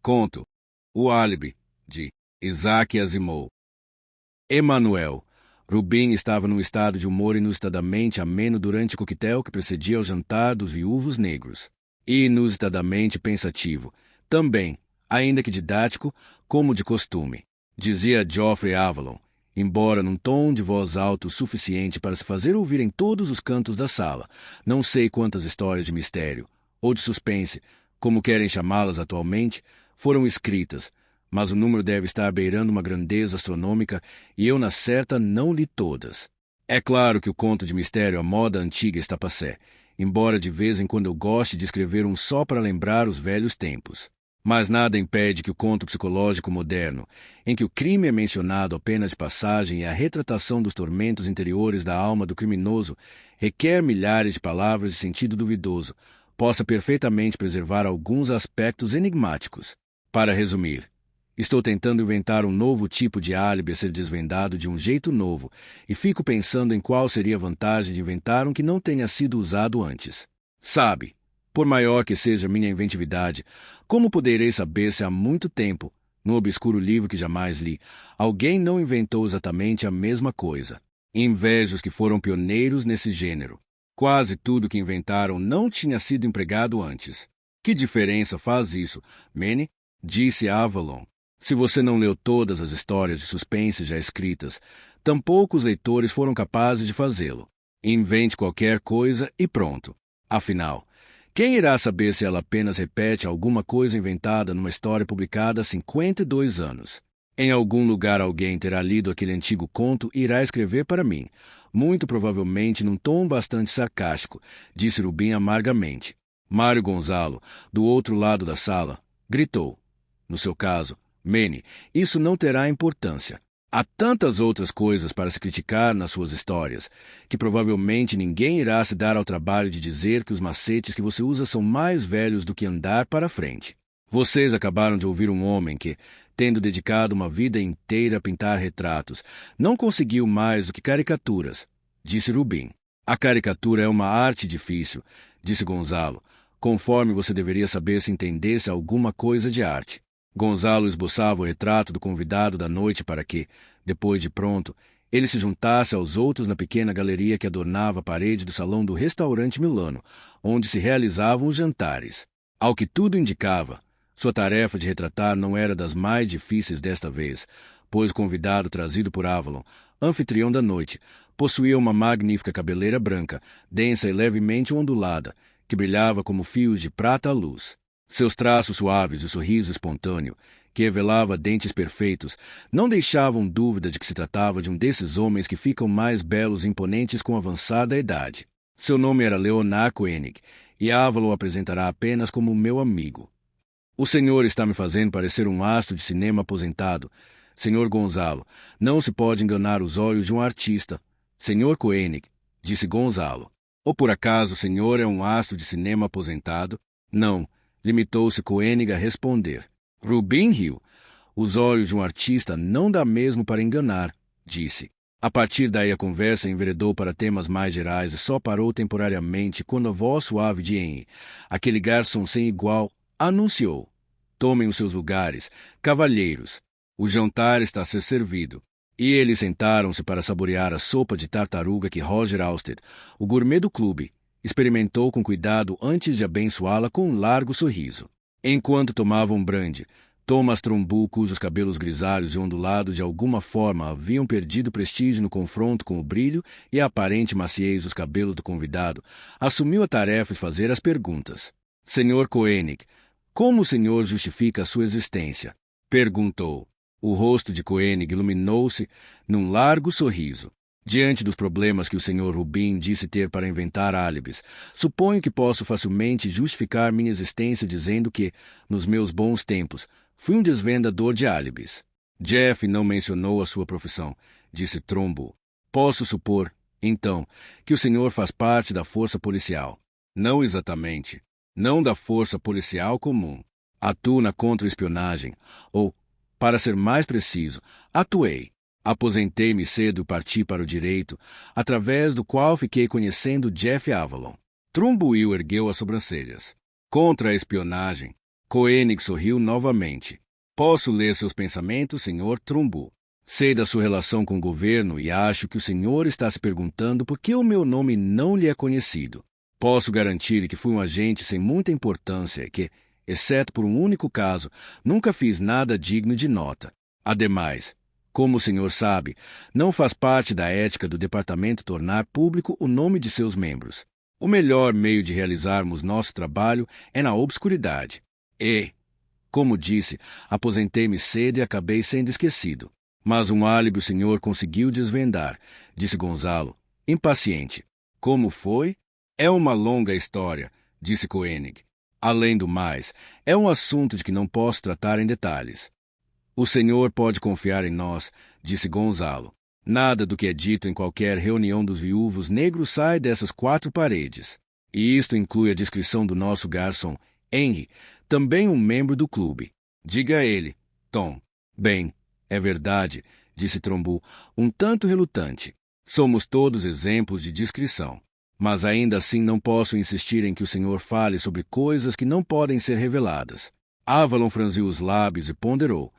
Conto O Álibi, de Isaac Asimov. Emanuel. Rubin estava num estado de humor inusitadamente ameno durante o coquetel que precedia ao jantar dos viúvos negros. E inusitadamente pensativo. Também, ainda que didático, como de costume. Dizia Geoffrey Avalon, embora num tom de voz alto o suficiente para se fazer ouvir em todos os cantos da sala. Não sei quantas histórias de mistério, ou de suspense, como querem chamá-las atualmente, foram escritas, mas o número deve estar beirando uma grandeza astronômica e eu, na certa, não li todas. É claro que o conto de mistério à moda antiga está passé, embora de vez em quando eu goste de escrever um só para lembrar os velhos tempos. Mas nada impede que o conto psicológico moderno, em que o crime é mencionado apenas de passagem e a retratação dos tormentos interiores da alma do criminoso requer milhares de palavras de sentido duvidoso, possa perfeitamente preservar alguns aspectos enigmáticos. Para resumir, estou tentando inventar um novo tipo de álibi a ser desvendado de um jeito novo, e fico pensando em qual seria a vantagem de inventar um que não tenha sido usado antes. Sabe, por maior que seja minha inventividade, como poderei saber se há muito tempo, num obscuro livro que jamais li, alguém não inventou exatamente a mesma coisa? Invejo os que foram pioneiros nesse gênero. Quase tudo que inventaram não tinha sido empregado antes. Que diferença faz isso, Manny? Disse Avalon. Se você não leu todas as histórias de suspense já escritas, tampouco os leitores foram capazes de fazê-lo. Invente qualquer coisa e pronto. Afinal, quem irá saber se ela apenas repete alguma coisa inventada numa história publicada há 52 anos? Em algum lugar alguém terá lido aquele antigo conto e irá escrever para mim, muito provavelmente num tom bastante sarcástico, disse Rubin amargamente. Mário Gonzalo, do outro lado da sala, gritou. No seu caso, Manny, isso não terá importância. Há tantas outras coisas para se criticar nas suas histórias, que provavelmente ninguém irá se dar ao trabalho de dizer que os macetes que você usa são mais velhos do que andar para frente. Vocês acabaram de ouvir um homem que, tendo dedicado uma vida inteira a pintar retratos, não conseguiu mais do que caricaturas, disse Rubin. A caricatura é uma arte difícil, disse Gonzalo, conforme você deveria saber se entendesse alguma coisa de arte. Gonzalo esboçava o retrato do convidado da noite para que, depois de pronto, ele se juntasse aos outros na pequena galeria que adornava a parede do salão do restaurante Milano, onde se realizavam os jantares. Ao que tudo indicava, sua tarefa de retratar não era das mais difíceis desta vez, pois o convidado trazido por Avalon, anfitrião da noite, possuía uma magnífica cabeleira branca, densa e levemente ondulada, que brilhava como fios de prata à luz. Seus traços suaves e o sorriso espontâneo, que revelava dentes perfeitos, não deixavam dúvida de que se tratava de um desses homens que ficam mais belos e imponentes com avançada idade. Seu nome era Leonard Koenig, e Avalon o apresentará apenas como meu amigo. O senhor está me fazendo parecer um astro de cinema aposentado. Senhor Gonzalo, não se pode enganar os olhos de um artista. Senhor Koenig, disse Gonzalo. Ou por acaso o senhor é um astro de cinema aposentado? Não, limitou-se Koenig a responder. Rubin riu. Os olhos de um artista não dá mesmo para enganar, disse. A partir daí a conversa enveredou para temas mais gerais e só parou temporariamente quando a voz suave de Henry, aquele garçom sem igual, anunciou. Tomem os seus lugares, cavalheiros. O jantar está a ser servido. E eles sentaram-se para saborear a sopa de tartaruga que Roger Auster, o gourmet do clube, experimentou com cuidado antes de abençoá-la com um largo sorriso. Enquanto tomavam brande, Thomas Trumbull, cujos cabelos grisalhos e ondulados de alguma forma haviam perdido prestígio no confronto com o brilho e a aparente maciez dos cabelos do convidado, assumiu a tarefa de fazer as perguntas. Senhor Koenig, como o senhor justifica a sua existência? Perguntou. O rosto de Koenig iluminou-se num largo sorriso. Diante dos problemas que o Sr. Rubin disse ter para inventar álibis, suponho que posso facilmente justificar minha existência dizendo que, nos meus bons tempos, fui um desvendador de álibis. Jeff não mencionou a sua profissão, disse Trumbull. Posso supor, então, que o senhor faz parte da força policial. Não exatamente. Não da força policial comum. Atuo na contra-espionagem, ou, para ser mais preciso, atuei. Aposentei-me cedo e parti para o direito, através do qual fiquei conhecendo Jeff Avalon. Trumbull ergueu as sobrancelhas. Contra a espionagem. Koenig sorriu novamente. Posso ler seus pensamentos, Sr. Trumbull. Sei da sua relação com o governo e acho que o senhor está se perguntando por que o meu nome não lhe é conhecido. Posso garantir que fui um agente sem muita importância e que, exceto por um único caso, nunca fiz nada digno de nota. Ademais, como o senhor sabe, não faz parte da ética do departamento tornar público o nome de seus membros. O melhor meio de realizarmos nosso trabalho é na obscuridade. E, como disse, aposentei-me cedo e acabei sendo esquecido. Mas um álibi o senhor conseguiu desvendar, disse Gonzalo, impaciente. Como foi? É uma longa história, disse Koenig. Além do mais, é um assunto de que não posso tratar em detalhes. O senhor pode confiar em nós, disse Gonzalo. Nada do que é dito em qualquer reunião dos viúvos negros sai dessas 4 paredes. E isto inclui a descrição do nosso garçom, Henry, também um membro do clube. Diga a ele, Tom. Bem, é verdade, disse Trumbull, um tanto relutante. Somos todos exemplos de discrição. Mas ainda assim não posso insistir em que o senhor fale sobre coisas que não podem ser reveladas. Avalon franziu os lábios e ponderou.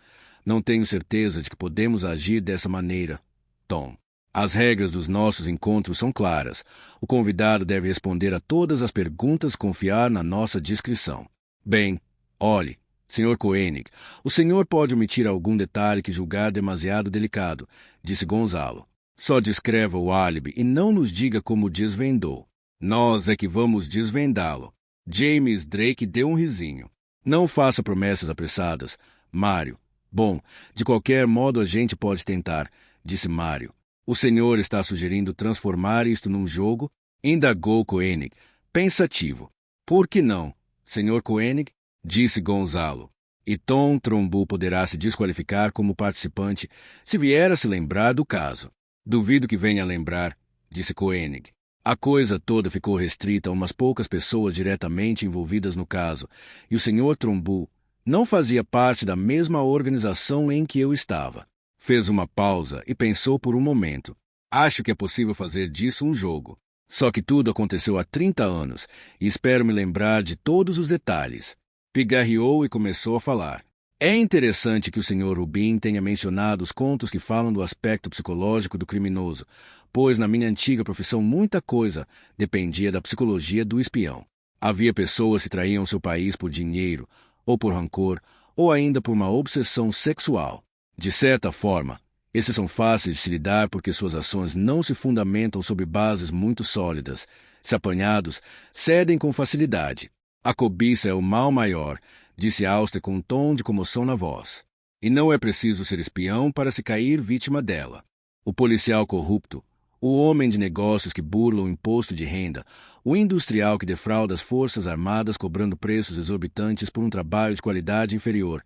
Não tenho certeza de que podemos agir dessa maneira, Tom. As regras dos nossos encontros são claras. O convidado deve responder a todas as perguntas e confiar na nossa discrição. Bem, olhe, Sr. Koenig, o senhor pode omitir algum detalhe que julgar demasiado delicado, disse Gonzalo. Só descreva o álibi e não nos diga como desvendou. Nós é que vamos desvendá-lo. James Drake deu um risinho. Não faça promessas apressadas, Mário. Bom, de qualquer modo a gente pode tentar, disse Mário. O senhor está sugerindo transformar isto num jogo? Indagou Koenig, pensativo. Por que não, Sr. Koenig? Disse Gonzalo. E Tom Trumbull poderá se desqualificar como participante se vier a se lembrar do caso. Duvido que venha a lembrar, disse Koenig. A coisa toda ficou restrita a umas poucas pessoas diretamente envolvidas no caso, e o Sr. Trumbull não fazia parte da mesma organização em que eu estava. Fez uma pausa e pensou por um momento. Acho que é possível fazer disso um jogo. Só que tudo aconteceu há 30 anos, e espero me lembrar de todos os detalhes. Pigarreou e começou a falar. É interessante que o Sr. Rubin tenha mencionado os contos que falam do aspecto psicológico do criminoso, pois na minha antiga profissão muita coisa dependia da psicologia do espião. Havia pessoas que traíam seu país por dinheiro, ou por rancor, ou ainda por uma obsessão sexual. De certa forma, esses são fáceis de se lidar porque suas ações não se fundamentam sobre bases muito sólidas. Se apanhados, cedem com facilidade. A cobiça é o mal maior, disse Auster com um tom de comoção na voz. E não é preciso ser espião para se cair vítima dela. O policial corrupto, o homem de negócios que burla o imposto de renda, o industrial que defrauda as forças armadas cobrando preços exorbitantes por um trabalho de qualidade inferior,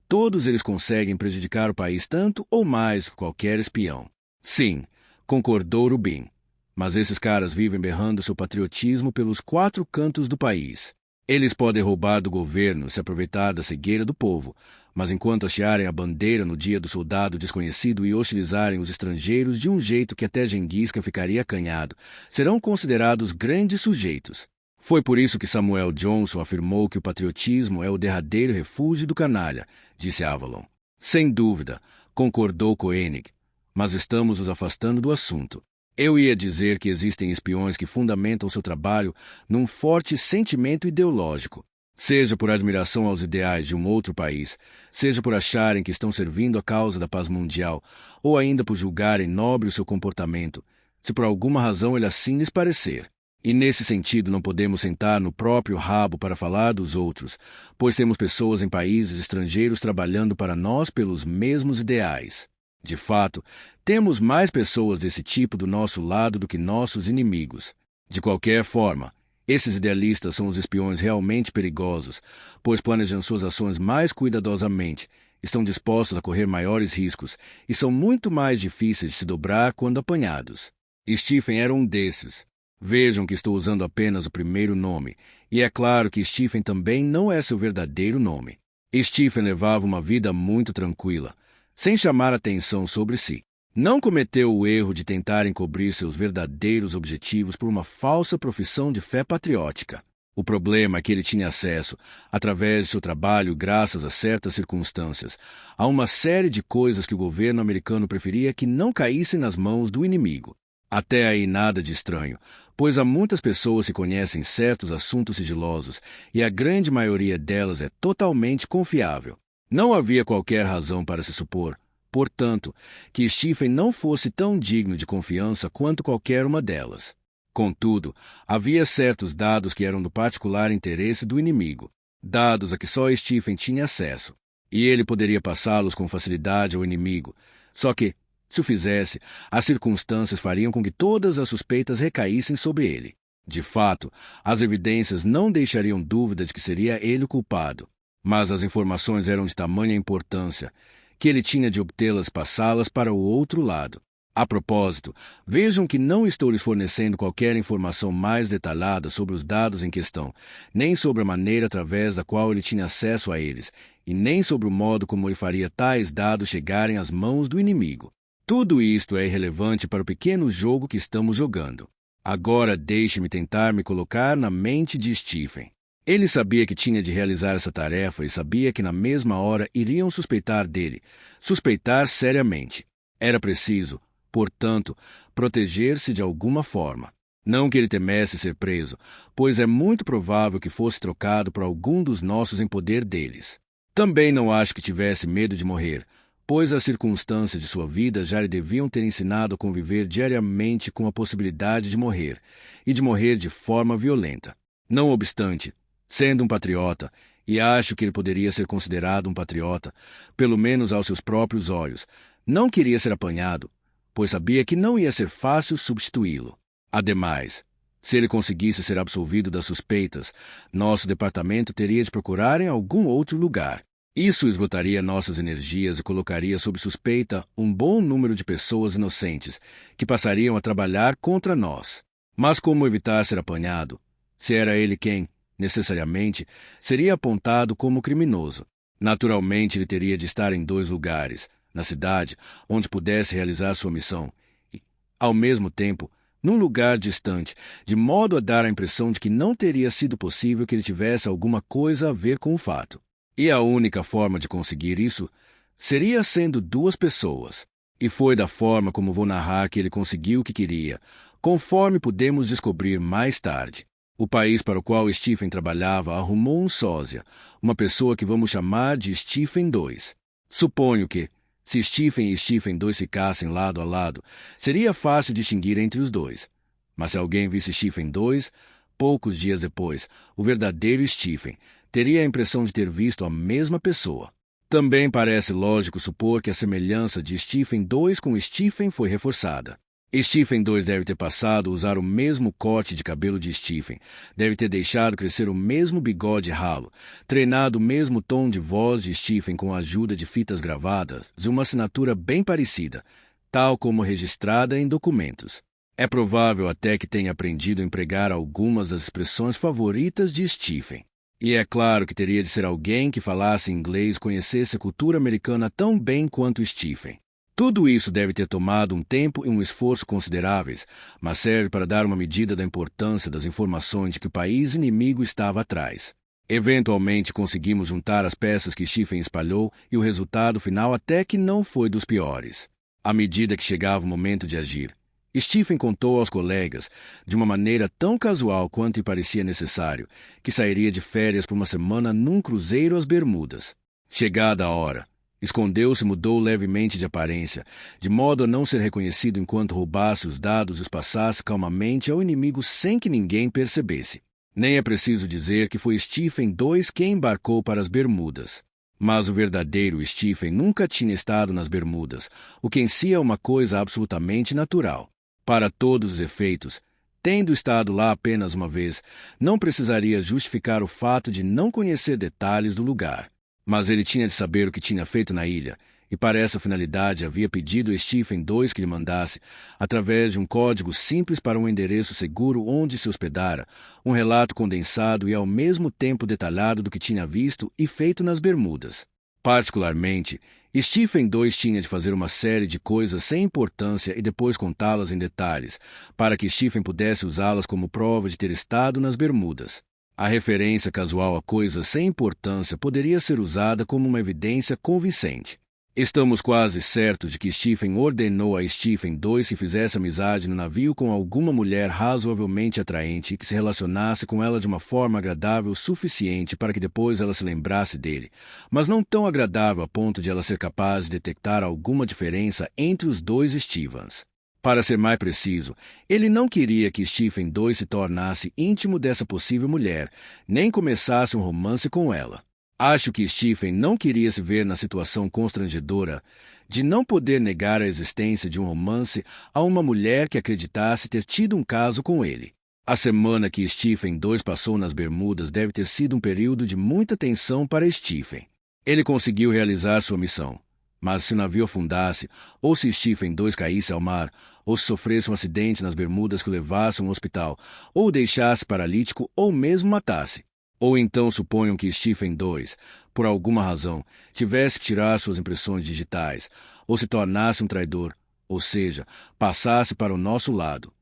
todos eles conseguem prejudicar o país tanto ou mais que qualquer espião. Sim, concordou Rubin. Mas esses caras vivem berrando seu patriotismo pelos 4 cantos do país. Eles podem roubar do governo, se aproveitar da cegueira do povo, mas enquanto hastearem a bandeira no dia do soldado desconhecido e hostilizarem os estrangeiros de um jeito que até Genghis Khan ficaria acanhado, serão considerados grandes sujeitos. Foi por isso que Samuel Johnson afirmou que o patriotismo é o derradeiro refúgio do canalha, disse Avalon. Sem dúvida, concordou Koenig, mas estamos nos afastando do assunto. Eu ia dizer que existem espiões que fundamentam seu trabalho num forte sentimento ideológico, seja por admiração aos ideais de um outro país, seja por acharem que estão servindo a causa da paz mundial, ou ainda por julgarem nobre o seu comportamento, se por alguma razão ele assim lhes parecer. E nesse sentido não podemos sentar no próprio rabo para falar dos outros, pois temos pessoas em países estrangeiros trabalhando para nós pelos mesmos ideais. De fato, temos mais pessoas desse tipo do nosso lado do que nossos inimigos. De qualquer forma, esses idealistas são os espiões realmente perigosos, pois planejam suas ações mais cuidadosamente, estão dispostos a correr maiores riscos e são muito mais difíceis de se dobrar quando apanhados. Stephen era um desses. Vejam que estou usando apenas o primeiro nome, e é claro que Stephen também não é seu verdadeiro nome. Stephen levava uma vida muito tranquila, sem chamar atenção sobre si. Não cometeu o erro de tentar encobrir seus verdadeiros objetivos por uma falsa profissão de fé patriótica. O problema é que ele tinha acesso, através de seu trabalho, graças a certas circunstâncias, a uma série de coisas que o governo americano preferia que não caíssem nas mãos do inimigo. Até aí nada de estranho, pois há muitas pessoas que conhecem certos assuntos sigilosos e a grande maioria delas é totalmente confiável. Não havia qualquer razão para se supor, portanto, que Stephen não fosse tão digno de confiança quanto qualquer uma delas. Contudo, havia certos dados que eram do particular interesse do inimigo, dados a que só Stephen tinha acesso, e ele poderia passá-los com facilidade ao inimigo. Só que, se o fizesse, as circunstâncias fariam com que todas as suspeitas recaíssem sobre ele. De fato, as evidências não deixariam dúvida de que seria ele o culpado, mas as informações eram de tamanha importância que ele tinha de obtê-las e passá-las para o outro lado. A propósito, vejam que não estou lhes fornecendo qualquer informação mais detalhada sobre os dados em questão, nem sobre a maneira através da qual ele tinha acesso a eles, e nem sobre o modo como ele faria tais dados chegarem às mãos do inimigo. Tudo isto é irrelevante para o pequeno jogo que estamos jogando. Agora deixe-me tentar me colocar na mente de Stephen. Ele sabia que tinha de realizar essa tarefa e sabia que na mesma hora iriam suspeitar dele, suspeitar seriamente. Era preciso, portanto, proteger-se de alguma forma. Não que ele temesse ser preso, pois é muito provável que fosse trocado por algum dos nossos em poder deles. Também não acho que tivesse medo de morrer, pois as circunstâncias de sua vida já lhe deviam ter ensinado a conviver diariamente com a possibilidade de morrer, e de morrer de forma violenta. Não obstante, sendo um patriota, e acho que ele poderia ser considerado um patriota, pelo menos aos seus próprios olhos, não queria ser apanhado, pois sabia que não ia ser fácil substituí-lo. Ademais, se ele conseguisse ser absolvido das suspeitas, nosso departamento teria de procurar em algum outro lugar. Isso esgotaria nossas energias e colocaria sob suspeita um bom número de pessoas inocentes que passariam a trabalhar contra nós. Mas como evitar ser apanhado? Se era ele quem, necessariamente, seria apontado como criminoso. Naturalmente, ele teria de estar em 2 lugares, na cidade, onde pudesse realizar sua missão, e, ao mesmo tempo, num lugar distante, de modo a dar a impressão de que não teria sido possível que ele tivesse alguma coisa a ver com o fato. E a única forma de conseguir isso seria sendo 2 pessoas. E foi da forma como vou narrar que ele conseguiu o que queria, conforme pudemos descobrir mais tarde. O país para o qual Stephen trabalhava arrumou um sósia, uma pessoa que vamos chamar de Stephen II. Suponho que, se Stephen e Stephen II ficassem lado a lado, seria fácil distinguir entre os dois. Mas se alguém visse Stephen II, poucos dias depois, o verdadeiro Stephen teria a impressão de ter visto a mesma pessoa. Também parece lógico supor que a semelhança de Stephen II com Stephen foi reforçada. Stephen II deve ter passado a usar o mesmo corte de cabelo de Stephen, deve ter deixado crescer o mesmo bigode ralo, treinado o mesmo tom de voz de Stephen com a ajuda de fitas gravadas e uma assinatura bem parecida, tal como registrada em documentos. É provável até que tenha aprendido a empregar algumas das expressões favoritas de Stephen. E é claro que teria de ser alguém que falasse inglês e conhecesse a cultura americana tão bem quanto Stephen. Tudo isso deve ter tomado um tempo e um esforço consideráveis, mas serve para dar uma medida da importância das informações de que o país inimigo estava atrás. Eventualmente conseguimos juntar as peças que Stephen espalhou e o resultado final até que não foi dos piores. À medida que chegava o momento de agir, Stephen contou aos colegas, de uma maneira tão casual quanto lhe parecia necessário, que sairia de férias por uma semana num cruzeiro às Bermudas. Chegada a hora, escondeu-se e mudou levemente de aparência, de modo a não ser reconhecido enquanto roubasse os dados e os passasse calmamente ao inimigo sem que ninguém percebesse. Nem é preciso dizer que foi Stephen II quem embarcou para as Bermudas. Mas o verdadeiro Stephen nunca tinha estado nas Bermudas, o que em si é uma coisa absolutamente natural. Para todos os efeitos, tendo estado lá apenas uma vez, não precisaria justificar o fato de não conhecer detalhes do lugar. Mas ele tinha de saber o que tinha feito na ilha, e para essa finalidade havia pedido a Stephen II que lhe mandasse, através de um código simples para um endereço seguro onde se hospedara, um relato condensado e ao mesmo tempo detalhado do que tinha visto e feito nas Bermudas. Particularmente, Stephen II tinha de fazer uma série de coisas sem importância e depois contá-las em detalhes, para que Stephen pudesse usá-las como prova de ter estado nas Bermudas. A referência casual a coisas sem importância poderia ser usada como uma evidência convincente. Estamos quase certos de que Stephen ordenou a Stephen II que fizesse amizade no navio com alguma mulher razoavelmente atraente e que se relacionasse com ela de uma forma agradável o suficiente para que depois ela se lembrasse dele, mas não tão agradável a ponto de ela ser capaz de detectar alguma diferença entre os dois Stevens. Para ser mais preciso, ele não queria que Stephen II se tornasse íntimo dessa possível mulher, nem começasse um romance com ela. Acho que Stephen não queria se ver na situação constrangedora de não poder negar a existência de um romance a uma mulher que acreditasse ter tido um caso com ele. A semana que Stephen II passou nas Bermudas deve ter sido um período de muita tensão para Stephen. Ele conseguiu realizar sua missão. Mas se o navio afundasse, ou se Stephen II caísse ao mar, ou se sofresse um acidente nas Bermudas que o levasse a um hospital, ou o deixasse paralítico, ou mesmo matasse. Ou então suponham que Stephen II, por alguma razão, tivesse que tirar suas impressões digitais, ou se tornasse um traidor, ou seja, passasse para o nosso lado.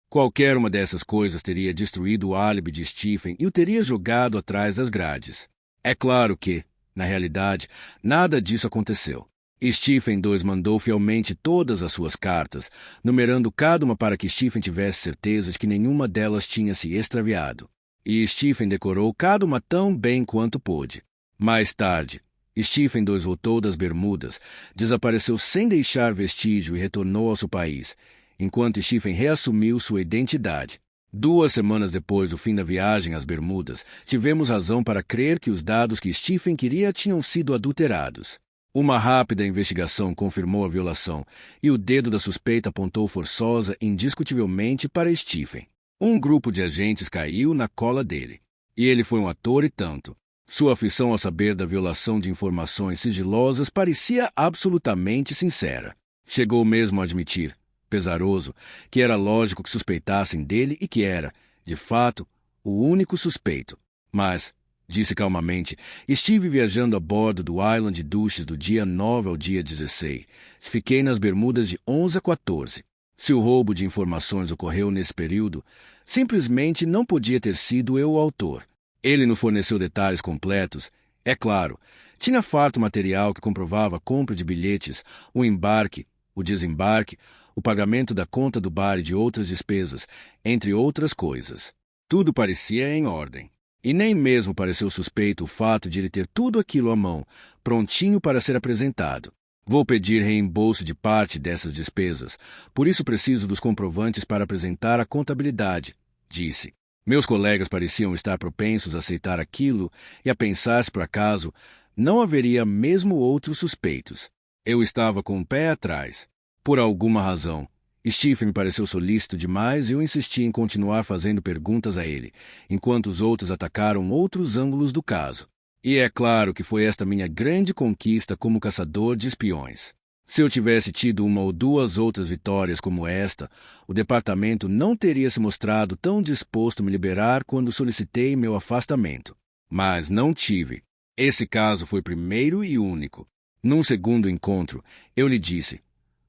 Qualquer uma dessas coisas teria destruído o álibi de Stephen e o teria jogado atrás das grades. É claro que, na realidade, nada disso aconteceu. Stephen II mandou fielmente todas as suas cartas, numerando cada uma para que Stephen tivesse certeza de que nenhuma delas tinha se extraviado. E Stephen decorou cada uma tão bem quanto pôde. Mais tarde, Stephen II voltou das Bermudas, desapareceu sem deixar vestígio e retornou ao seu país, enquanto Stephen reassumiu sua identidade. 2 semanas depois do fim da viagem às Bermudas, tivemos razão para crer que os dados que Stephen queria tinham sido adulterados. Uma rápida investigação confirmou a violação, e o dedo da suspeita apontou forçosa e indiscutivelmente para Stephen. Um grupo de agentes caiu na cola dele. E ele foi um ator e tanto. Sua aflição ao saber da violação de informações sigilosas parecia absolutamente sincera. Chegou mesmo a admitir, pesaroso, que era lógico que suspeitassem dele e que era, de fato, o único suspeito. Mas, disse calmamente, estive viajando a bordo do Island Dulces do dia 9 ao dia 16. Fiquei nas Bermudas de 11 a 14. Se o roubo de informações ocorreu nesse período, simplesmente não podia ter sido eu o autor. Ele não forneceu detalhes completos. É claro, tinha farto material que comprovava a compra de bilhetes, o embarque, o desembarque, o pagamento da conta do bar e de outras despesas, entre outras coisas. Tudo parecia em ordem. E nem mesmo pareceu suspeito o fato de ele ter tudo aquilo à mão, prontinho para ser apresentado. Vou pedir reembolso de parte dessas despesas, por isso preciso dos comprovantes para apresentar a contabilidade, disse. Meus colegas pareciam estar propensos a aceitar aquilo e a pensar se por acaso não haveria mesmo outros suspeitos. Eu estava com o pé atrás. Por alguma razão, Stephen me pareceu solícito demais e eu insisti em continuar fazendo perguntas a ele, enquanto os outros atacaram outros ângulos do caso. E é claro que foi esta minha grande conquista como caçador de espiões. Se eu tivesse tido 1 ou 2 outras vitórias como esta, o departamento não teria se mostrado tão disposto a me liberar quando solicitei meu afastamento. Mas não tive. Esse caso foi primeiro e único. Num segundo encontro, eu lhe disse: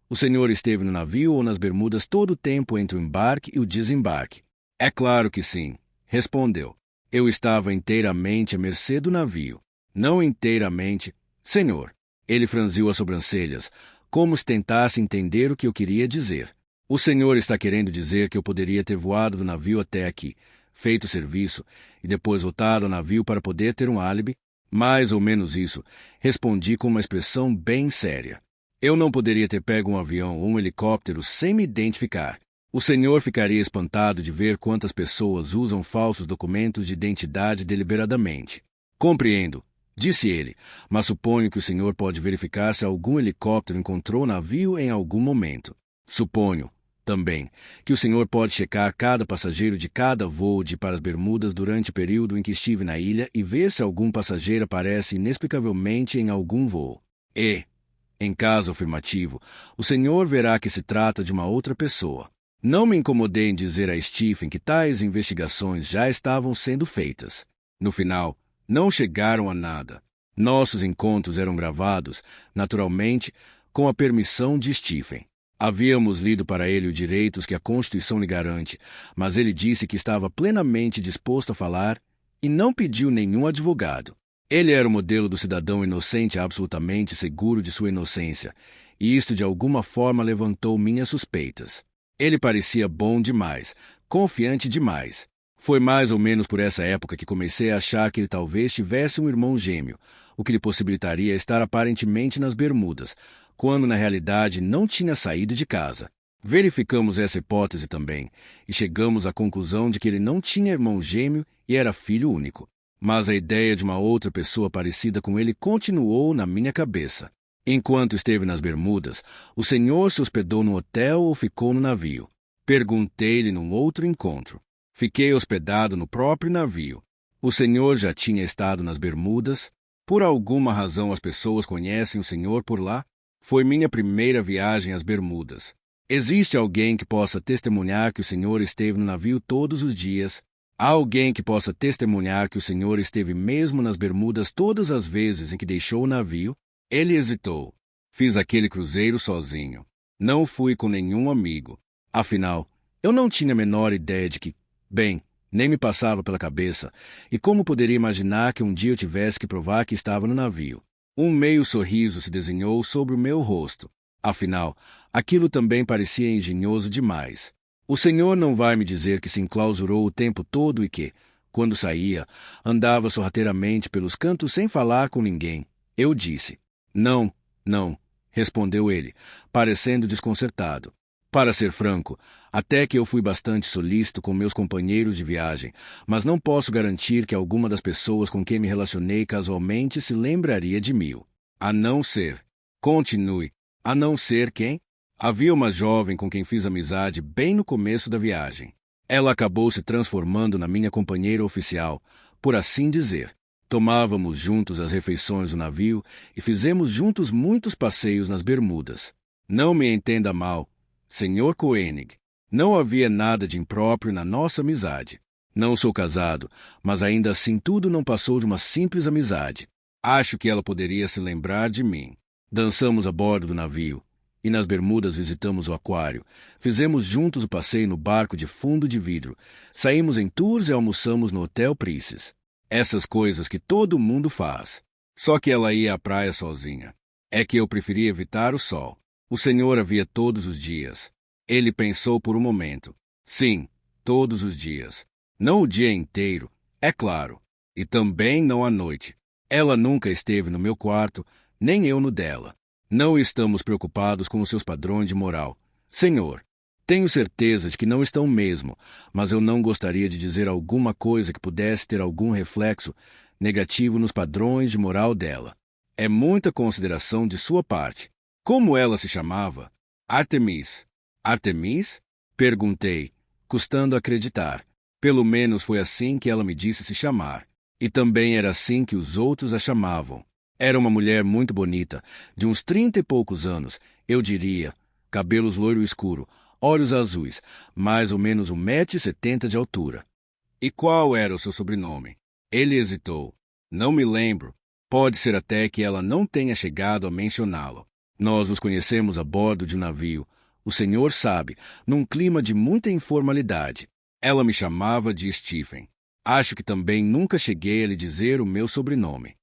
o senhor esteve no navio ou nas Bermudas todo o tempo entre o embarque e o desembarque? É claro que sim, respondeu. Eu estava inteiramente à mercê do navio. Não inteiramente, senhor. Ele franziu as sobrancelhas, como se tentasse entender o que eu queria dizer. O senhor está querendo dizer que eu poderia ter voado do navio até aqui, feito o serviço, e depois voltado ao navio para poder ter um álibi? Mais ou menos isso, respondi com uma expressão bem séria. Eu não poderia ter pego um avião ou um helicóptero sem me identificar. O senhor ficaria espantado de ver quantas pessoas usam falsos documentos de identidade deliberadamente. Compreendo, disse ele, mas suponho que o senhor pode verificar se algum helicóptero encontrou o navio em algum momento. Suponho, também, que o senhor pode checar cada passageiro de cada voo de para as Bermudas durante o período em que estive na ilha e ver se algum passageiro aparece inexplicavelmente em algum voo. E, em caso afirmativo, o senhor verá que se trata de uma outra pessoa. Não me incomodei em dizer a Stephen que tais investigações já estavam sendo feitas. No final, não chegaram a nada. Nossos encontros eram gravados, naturalmente, com a permissão de Stephen. Havíamos lido para ele os direitos que a Constituição lhe garante, mas ele disse que estava plenamente disposto a falar e não pediu nenhum advogado. Ele era o modelo do cidadão inocente absolutamente seguro de sua inocência, e isto de alguma forma levantou minhas suspeitas. Ele parecia bom demais, confiante demais. Foi mais ou menos por essa época que comecei a achar que ele talvez tivesse um irmão gêmeo, o que lhe possibilitaria estar aparentemente nas Bermudas, quando na realidade não tinha saído de casa. Verificamos essa hipótese também, e chegamos à conclusão de que ele não tinha irmão gêmeo e era filho único. Mas a ideia de uma outra pessoa parecida com ele continuou na minha cabeça. Enquanto esteve nas Bermudas, o senhor se hospedou no hotel ou ficou no navio? Perguntei-lhe num outro encontro. Fiquei hospedado no próprio navio. O senhor já tinha estado nas Bermudas? Por alguma razão as pessoas conhecem o senhor por lá? Foi minha primeira viagem às Bermudas. Existe alguém que possa testemunhar que o senhor esteve no navio todos os dias? Há alguém que possa testemunhar que o senhor esteve mesmo nas Bermudas todas as vezes em que deixou o navio? Ele hesitou. Fiz aquele cruzeiro sozinho. Não fui com nenhum amigo. Afinal, eu não tinha a menor ideia de que, bem, nem me passava pela cabeça, e como poderia imaginar que um dia eu tivesse que provar que estava no navio? Um meio sorriso se desenhou sobre o meu rosto. Afinal, aquilo também parecia engenhoso demais. O senhor não vai me dizer que se enclausurou o tempo todo e que, quando saía, andava sorrateiramente pelos cantos sem falar com ninguém? Eu disse. Não, não, respondeu ele, parecendo desconcertado. Para ser franco, até que eu fui bastante solícito com meus companheiros de viagem, mas não posso garantir que alguma das pessoas com quem me relacionei casualmente se lembraria de mim. A não ser. Continue. A não ser quem? Havia uma jovem com quem fiz amizade bem no começo da viagem. Ela acabou se transformando na minha companheira oficial, por assim dizer. Tomávamos juntos as refeições do navio e fizemos juntos muitos passeios nas Bermudas. Não me entenda mal, Sr. Koenig. Não havia nada de impróprio na nossa amizade. Não sou casado, mas ainda assim tudo não passou de uma simples amizade. Acho que ela poderia se lembrar de mim. Dançamos a bordo do navio, e nas Bermudas visitamos o aquário. Fizemos juntos o passeio no barco de fundo de vidro. Saímos em tours e almoçamos no Hotel Princess. Essas coisas que todo mundo faz. Só que ela ia à praia sozinha. É que eu preferia evitar o sol. O senhor a via todos os dias. Ele pensou por um momento. Sim, todos os dias. Não o dia inteiro, é claro. E também não à noite. Ela nunca esteve no meu quarto, nem eu no dela. Não estamos preocupados com os seus padrões de moral. Senhor, tenho certeza de que não estão mesmo, mas eu não gostaria de dizer alguma coisa que pudesse ter algum reflexo negativo nos padrões de moral dela. É muita consideração de sua parte. Como ela se chamava? Artemis. Artemis? Perguntei, custando acreditar. Pelo menos foi assim que ela me disse se chamar. E também era assim que os outros a chamavam. Era uma mulher muito bonita, de uns 30 e poucos anos, eu diria, cabelos loiro escuro, olhos azuis, mais ou menos 1,70 m de altura. E qual era o seu sobrenome? Ele hesitou. Não me lembro. Pode ser até que ela não tenha chegado a mencioná-lo. Nós nos conhecemos a bordo de um navio. O senhor sabe, num clima de muita informalidade. Ela me chamava de Stephen. Acho que também nunca cheguei a lhe dizer o meu sobrenome.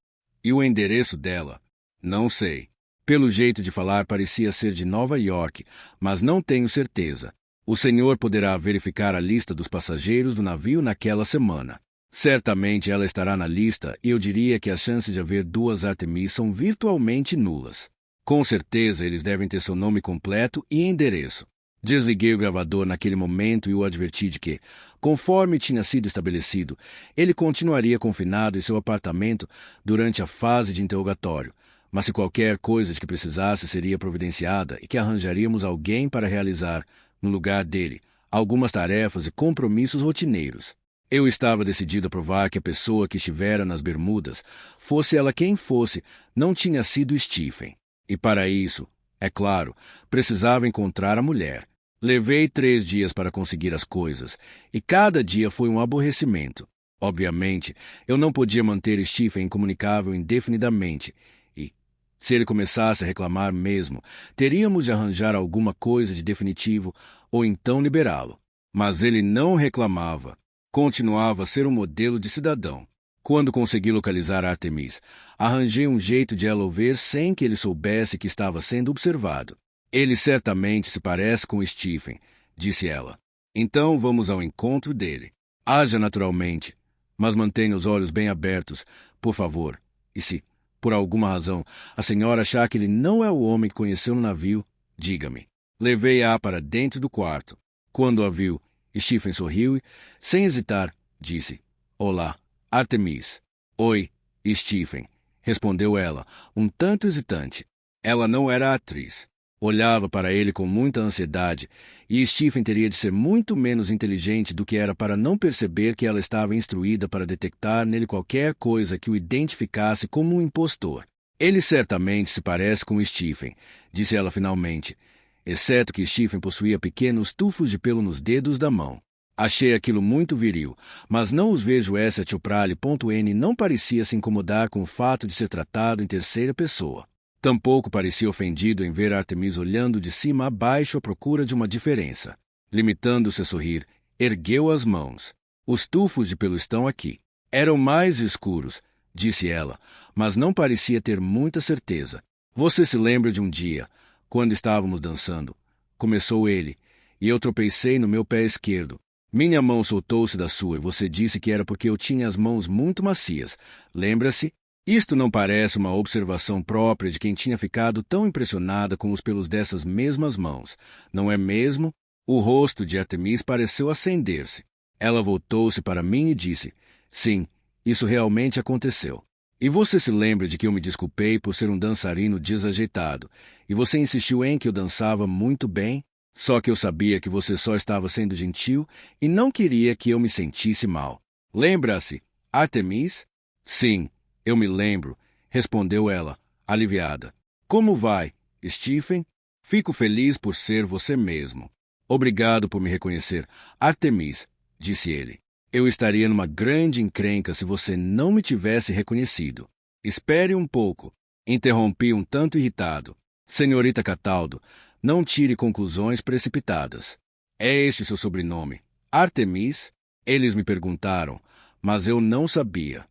E o endereço dela? Não sei. Pelo jeito de falar parecia ser de Nova York, mas não tenho certeza. O senhor poderá verificar a lista dos passageiros do navio naquela semana. Certamente ela estará na lista e eu diria que as chances de haver duas Artemis são virtualmente nulas. Com certeza eles devem ter seu nome completo e endereço. Desliguei o gravador naquele momento e o adverti de que, conforme tinha sido estabelecido, ele continuaria confinado em seu apartamento durante a fase de interrogatório, mas se qualquer coisa de que precisasse seria providenciada e que arranjaríamos alguém para realizar, no lugar dele, algumas tarefas e compromissos rotineiros. Eu estava decidido a provar que a pessoa que estivera nas Bermudas, fosse ela quem fosse, não tinha sido Stephen. E para isso, é claro, precisava encontrar a mulher. Levei 3 dias para conseguir as coisas, e cada dia foi um aborrecimento. Obviamente, eu não podia manter Stephen incomunicável indefinidamente, e, se ele começasse a reclamar mesmo, teríamos de arranjar alguma coisa de definitivo ou então liberá-lo. Mas ele não reclamava. Continuava a ser um modelo de cidadão. Quando consegui localizar Artemis, arranjei um jeito de ela o ver sem que ele soubesse que estava sendo observado. Ele certamente se parece com Stephen, disse ela. Então vamos ao encontro dele. Haja naturalmente, mas mantenha os olhos bem abertos, por favor. E se, por alguma razão, a senhora achar que ele não é o homem que conheceu no navio, diga-me. Levei-a para dentro do quarto. Quando a viu, Stephen sorriu e, sem hesitar, disse: Olá, Artemis. Oi, Stephen, respondeu ela, um tanto hesitante. Ela não era atriz. Olhava para ele com muita ansiedade, e Stephen teria de ser muito menos inteligente do que era para não perceber que ela estava instruída para detectar nele qualquer coisa que o identificasse como um impostor. Ele certamente se parece com Stephen, disse ela finalmente, exceto que Stephen possuía pequenos tufos de pelo nos dedos da mão. Achei aquilo muito viril, mas não os vejo essa Choprali.n não parecia se incomodar com o fato de ser tratado em terceira pessoa. Tampouco parecia ofendido em ver Artemis olhando de cima a baixo à procura de uma diferença. Limitando-se a sorrir, ergueu as mãos. Os tufos de pelo estão aqui. Eram mais escuros, disse ela, mas não parecia ter muita certeza. Você se lembra de um dia, quando estávamos dançando? Começou ele, e eu tropecei no meu pé esquerdo. Minha mão soltou-se da sua e você disse que era porque eu tinha as mãos muito macias. Lembra-se? Isto não parece uma observação própria de quem tinha ficado tão impressionada com os pelos dessas mesmas mãos, não é mesmo? O rosto de Artemis pareceu acender-se. Ela voltou-se para mim e disse: Sim, isso realmente aconteceu. E você se lembra de que eu me desculpei por ser um dançarino desajeitado, e você insistiu em que eu dançava muito bem? Só que eu sabia que você só estava sendo gentil e não queria que eu me sentisse mal. Lembra-se, Artemis? Sim. Eu me lembro, respondeu ela, aliviada. Como vai, Stephen? Fico feliz por ser você mesmo. Obrigado por me reconhecer, Artemis, disse ele. Eu estaria numa grande encrenca se você não me tivesse reconhecido. Espere um pouco, interrompi um tanto irritado. Senhorita Cataldo, não tire conclusões precipitadas. É este seu sobrenome, Artemis? Eles me perguntaram, mas eu não sabia.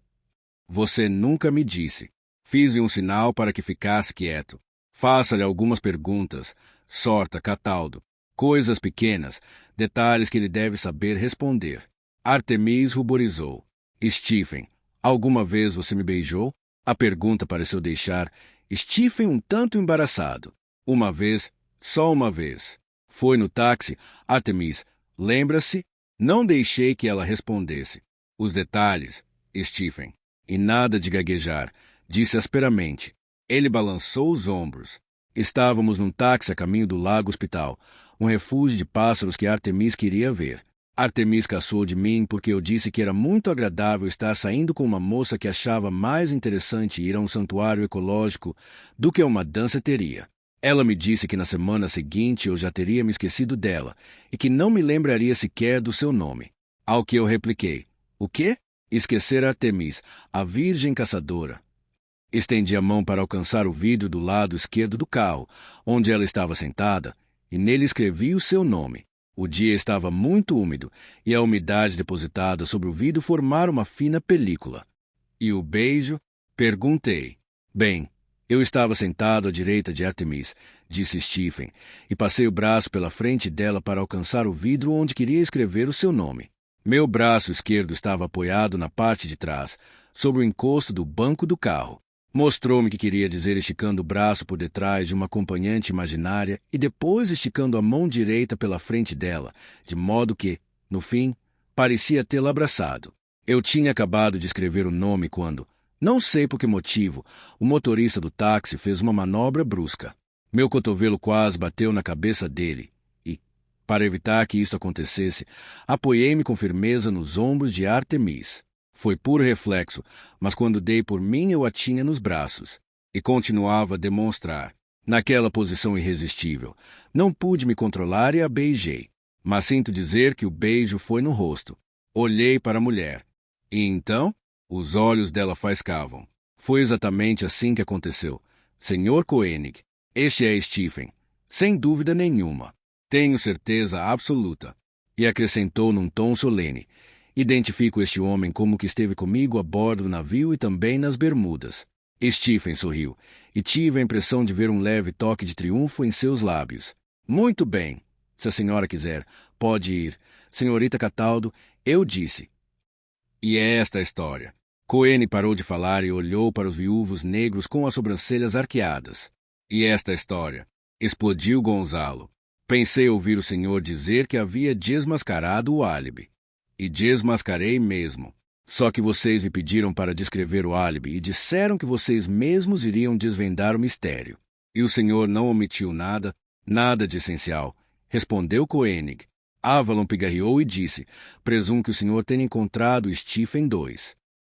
Você nunca me disse. Fiz-lhe um sinal para que ficasse quieto. Faça-lhe algumas perguntas. Sorta, Cataldo. Coisas pequenas, detalhes que ele deve saber responder. Artemis ruborizou. Stephen, alguma vez você me beijou? A pergunta pareceu deixar Stephen um tanto embaraçado. Uma vez, só uma vez. Foi no táxi, Artemis. Lembra-se? Não deixei que ela respondesse. Os detalhes, Stephen. E nada de gaguejar, disse asperamente. Ele balançou os ombros. Estávamos num táxi a caminho do Lago Hospital, um refúgio de pássaros que Artemis queria ver. Artemis caçou de mim porque eu disse que era muito agradável estar saindo com uma moça que achava mais interessante ir a um santuário ecológico do que a uma danceteria. Ela me disse que na semana seguinte eu já teria me esquecido dela e que não me lembraria sequer do seu nome. Ao que eu repliquei: O quê? Esquecer Artemis, a virgem caçadora. Estendi a mão para alcançar o vidro do lado esquerdo do carro, onde ela estava sentada, e nele escrevi o seu nome. O dia estava muito úmido, e a umidade depositada sobre o vidro formara uma fina película. E o beijo? Perguntei. Bem, eu estava sentado à direita de Artemis, disse Stephen, e passei o braço pela frente dela para alcançar o vidro onde queria escrever o seu nome. Meu braço esquerdo estava apoiado na parte de trás, sobre o encosto do banco do carro. Mostrou-me que queria dizer esticando o braço por detrás de uma acompanhante imaginária e depois esticando a mão direita pela frente dela, de modo que, no fim, parecia tê-la abraçado. Eu tinha acabado de escrever o nome quando, não sei por que motivo, o motorista do táxi fez uma manobra brusca. Meu cotovelo quase bateu na cabeça dele. Para evitar que isto acontecesse, apoiei-me com firmeza nos ombros de Artemis. Foi puro reflexo, mas quando dei por mim eu a tinha nos braços. E continuava a demonstrar. Naquela posição irresistível, não pude me controlar e a beijei. Mas sinto dizer que o beijo foi no rosto. Olhei para a mulher. E então, os olhos dela faiscavam. Foi exatamente assim que aconteceu. Sr. Koenig, este é Stephen. Sem dúvida nenhuma. Tenho certeza absoluta. E acrescentou num tom solene. Identifico este homem como que esteve comigo a bordo do navio e também nas Bermudas. Stephen sorriu, e tive a impressão de ver um leve toque de triunfo em seus lábios. Muito bem. Se a senhora quiser, pode ir. Senhorita Cataldo, eu disse. E é esta a história. Coene parou de falar e olhou para os viúvos negros com as sobrancelhas arqueadas. E esta história. Explodiu Gonzalo. Pensei ouvir o senhor dizer que havia desmascarado o álibi. E desmascarei mesmo. Só que vocês me pediram para descrever o álibi e disseram que vocês mesmos iriam desvendar o mistério. E o senhor não omitiu nada, nada de essencial, respondeu Koenig. Avalon pigarreou e disse, presumo que o senhor tenha encontrado Stephen II.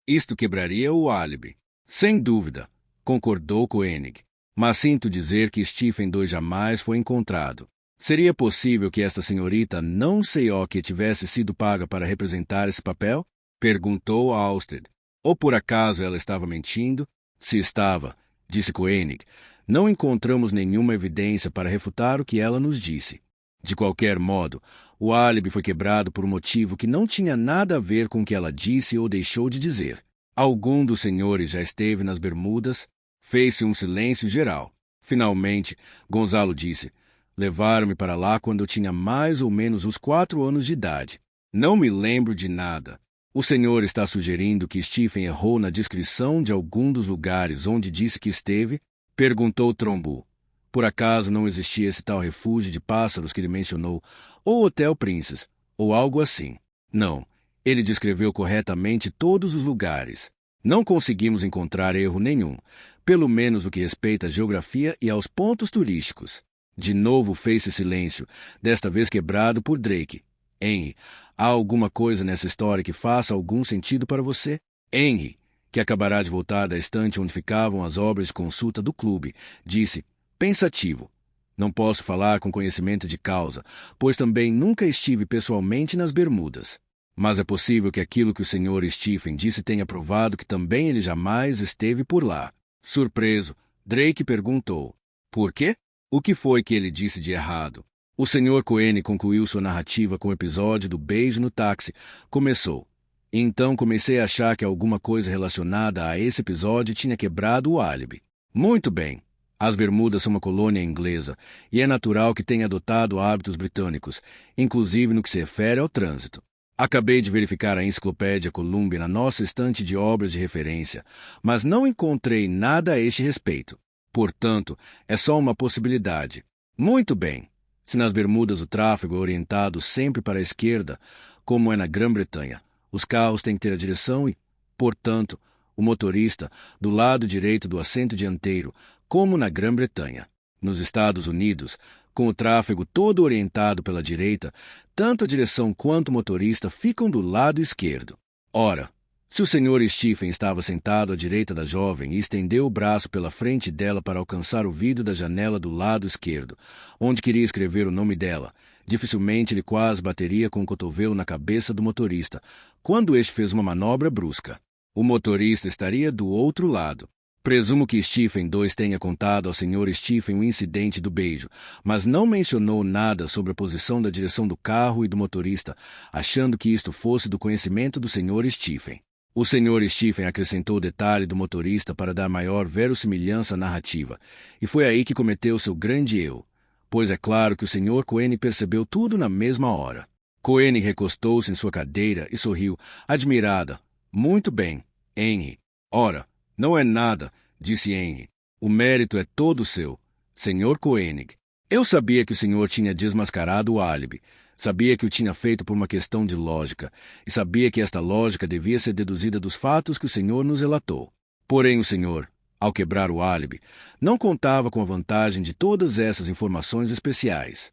Isto quebraria o álibi. Sem dúvida, concordou Koenig. Mas sinto dizer que Stephen II jamais foi encontrado. Seria possível que esta senhorita não sei o que tivesse sido paga para representar esse papel? Perguntou Halstead. Ou por acaso ela estava mentindo? Se estava, disse Koenig, não encontramos nenhuma evidência para refutar o que ela nos disse. De qualquer modo, o álibi foi quebrado por um motivo que não tinha nada a ver com o que ela disse ou deixou de dizer. Algum dos senhores já esteve nas Bermudas? Fez-se um silêncio geral. Finalmente, Gonzalo disse, levaram-me para lá quando eu tinha mais ou menos uns 4 anos de idade. Não me lembro de nada. O senhor está sugerindo que Stephen errou na descrição de algum dos lugares onde disse que esteve? Perguntou Trombu. Por acaso não existia esse tal refúgio de pássaros que ele mencionou, ou Hotel Princess, ou algo assim? Não, ele descreveu corretamente todos os lugares. Não conseguimos encontrar erro nenhum, pelo menos no que respeita à geografia e aos pontos turísticos. De novo fez-se silêncio, desta vez quebrado por Drake. Henry, há alguma coisa nessa história que faça algum sentido para você? Henry, que acabará de voltar da estante onde ficavam as obras de consulta do clube, disse, pensativo. Não posso falar com conhecimento de causa, pois também nunca estive pessoalmente nas Bermudas. Mas é possível que aquilo que o Sr. Stephen disse tenha provado que também ele jamais esteve por lá. Surpreso, Drake perguntou, por quê? O que foi que ele disse de errado? O Sr. Coene concluiu sua narrativa com o episódio do beijo no táxi. Começou. Então comecei a achar que alguma coisa relacionada a esse episódio tinha quebrado o álibi. Muito bem. As Bermudas são uma colônia inglesa, e é natural que tenha adotado hábitos britânicos, inclusive no que se refere ao trânsito. Acabei de verificar a Enciclopédia Columbia na nossa estante de obras de referência, mas não encontrei nada a este respeito. Portanto, é só uma possibilidade. Muito bem. Se nas Bermudas o tráfego é orientado sempre para a esquerda, como é na Grã-Bretanha, os carros têm que ter a direção e, portanto, o motorista do lado direito do assento dianteiro, como na Grã-Bretanha. Nos Estados Unidos, com o tráfego todo orientado pela direita, tanto a direção quanto o motorista ficam do lado esquerdo. Ora, se o Sr. Stephen estava sentado à direita da jovem e estendeu o braço pela frente dela para alcançar o vidro da janela do lado esquerdo, onde queria escrever o nome dela, dificilmente ele quase bateria com o cotovelo na cabeça do motorista, quando este fez uma manobra brusca. O motorista estaria do outro lado. Presumo que Stephen II tenha contado ao Sr. Stephen o incidente do beijo, mas não mencionou nada sobre a posição da direção do carro e do motorista, achando que isto fosse do conhecimento do Sr. Stephen. O Sr. Stephen acrescentou o detalhe do motorista para dar maior verossimilhança à narrativa, e foi aí que cometeu seu grande erro, pois é claro que o Sr. Coene percebeu tudo na mesma hora. Coene recostou-se em sua cadeira e sorriu, admirada. Muito bem, Henry. Ora, não é nada, disse Henry. O mérito é todo seu, Sr. Koenig. Eu sabia que o senhor tinha desmascarado o álibi. Sabia que o tinha feito por uma questão de lógica, e sabia que esta lógica devia ser deduzida dos fatos que o senhor nos relatou. Porém, o senhor, ao quebrar o álibi, não contava com a vantagem de todas essas informações especiais.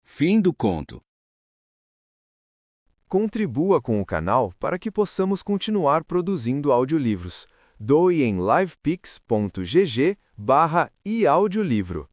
Fim do conto. Contribua com o canal para que possamos continuar produzindo audiolivros. Doe em livepix.gg/eaudiolivro.